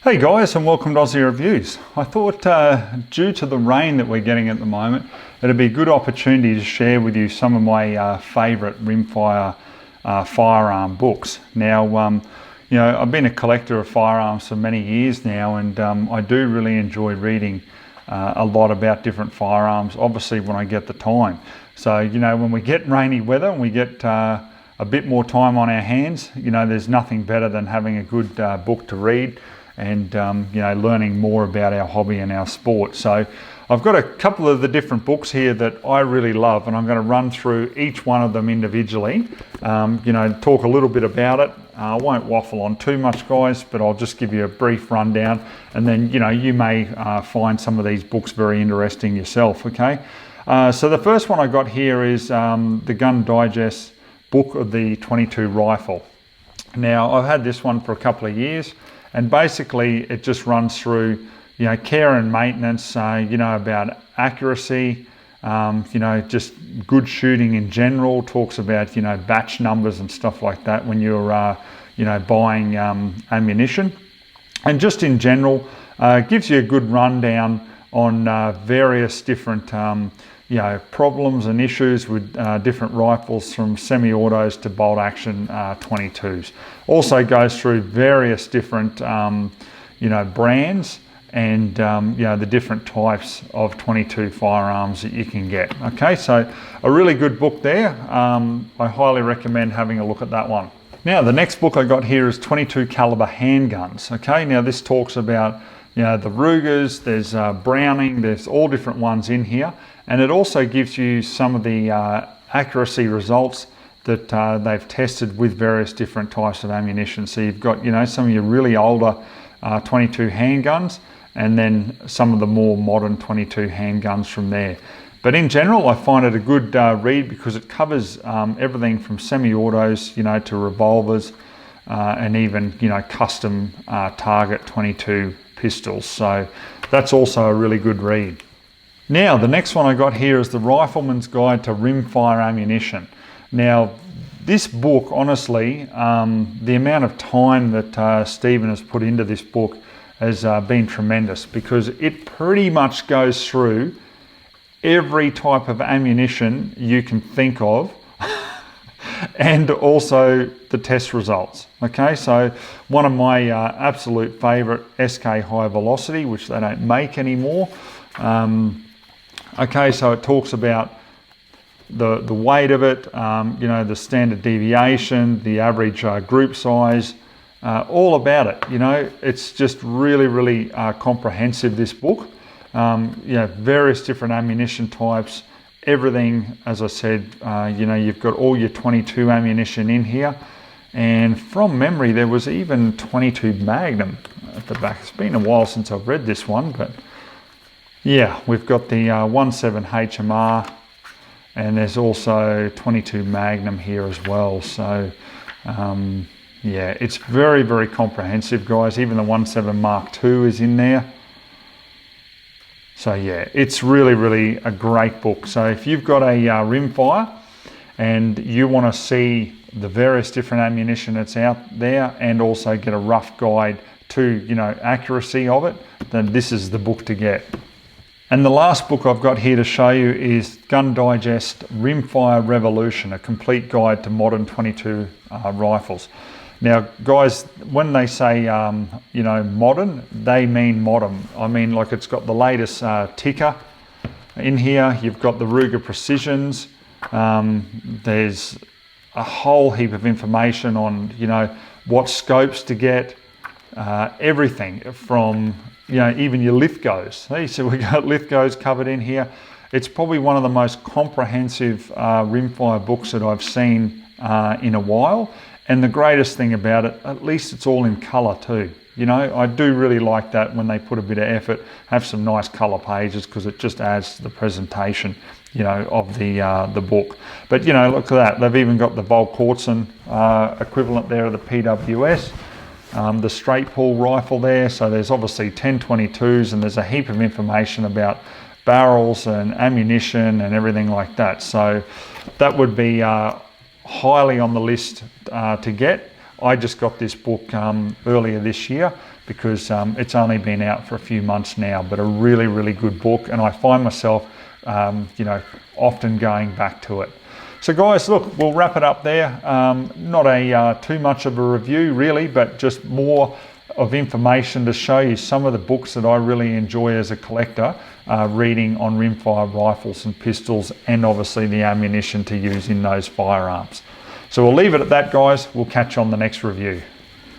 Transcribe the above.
Hey guys, and welcome to Ozzie Reviews. I thought due to the rain that we're getting at the moment, it'd be a good opportunity to share with you some of my favourite rimfire firearm books. Now, you know, I've been a collector of firearms for many years now, and I do really enjoy reading a lot about different firearms, obviously when I get the time. So, you know, when we get rainy weather and we get a bit more time on our hands, you know, there's nothing better than having a good book to read and you know, learning more about our hobby and our sport. So I've got a couple of the different books here that I really love, and I'm going to run through each one of them individually. You know, talk a little bit about it. I won't waffle on too much, guys, but I'll just give you a brief rundown, and then, you know, you may find some of these books very interesting yourself. Okay, so the first one I got here is the Gun Digest book of the 22 rifle. Now, I've had this one for a couple of years, and basically it just runs through, you know, care and maintenance, you know, about accuracy, you know, just good shooting in general. Talks about, you know, batch numbers and stuff like that when you're, you know, buying ammunition. And just in general, gives you a good rundown on various different, you know, problems and issues with different rifles, from semi-autos to bolt action 22s. Also goes through various different, you know, brands and, you know, the different types of 22 firearms that you can get. Okay, so a really good book there. I highly recommend having a look at that one. Now, the next book I got here is 22 Caliber Handguns. Okay, now this talks about, you know, the Rugers, there's Browning, there's all different ones in here. And it also gives you some of the accuracy results that they've tested with various different types of ammunition. So you've got, you know, some of your really older 22 handguns, and then some of the more modern 22 handguns from there. But in general, I find it a good read because it covers everything from semi-autos, you know, to revolvers, and even, you know, custom target 22 pistols. So that's also a really good read. Now, the next one I got here is the Rifleman's Guide to Rimfire Ammunition. Now, this book, honestly, the amount of time that Stephen has put into this book has been tremendous, because it pretty much goes through every type of ammunition you can think of and also the test results. Okay, so one of my absolute favorite, SK High Velocity, which they don't make anymore. Okay, so it talks about the weight of it, you know, the standard deviation, the average group size, all about it. You know, it's just really comprehensive, this book. You know, various different ammunition types, everything. As I said, you know, you've got all your 22 ammunition in here, and from memory there was even 22 Magnum at the back. It's been a while since I've read this one, but yeah, we've got the 17 HMR, and there's also 22 Magnum here as well. So yeah, it's very comprehensive, guys. Even the 17 Mark II is in there. So yeah, it's really a great book. So if you've got a rimfire and you want to see the various different ammunition that's out there, and also get a rough guide to, you know, accuracy of it, then this is the book to get. And the last book I've got here to show you is Gun Digest Rimfire Revolution, a complete guide to modern 22 rifles. Now, guys, when they say, you know, modern, they mean modern. I mean, like, it's got the latest Tikka in here. You've got the Ruger Precisions. There's a whole heap of information on, you know, what scopes to get, everything from, you know, even your Lithgows. See, so we got Lithgows covered in here. It's probably one of the most comprehensive rimfire books that I've seen in a while. And the greatest thing about it, at least it's all in colour too. You know, I do really like that when they put a bit of effort, have some nice colour pages, because it just adds to the presentation, you know, of the book. But, you know, look at that. They've even got the Volkortzen equivalent there of the PWS. The straight pull rifle there. So there's obviously 1022s, and there's a heap of information about barrels and ammunition and everything like that. So that would be highly on the list to get. I just got this book earlier this year, because it's only been out for a few months now, but a really, really good book, and I find myself you know, often going back to it. So guys, look, we'll wrap it up there. Not a too much of a review really, but just more of information to show you some of the books that I really enjoy as a collector, reading on rimfire rifles and pistols, and obviously the ammunition to use in those firearms. So we'll leave it at that, guys. We'll catch you on the next review.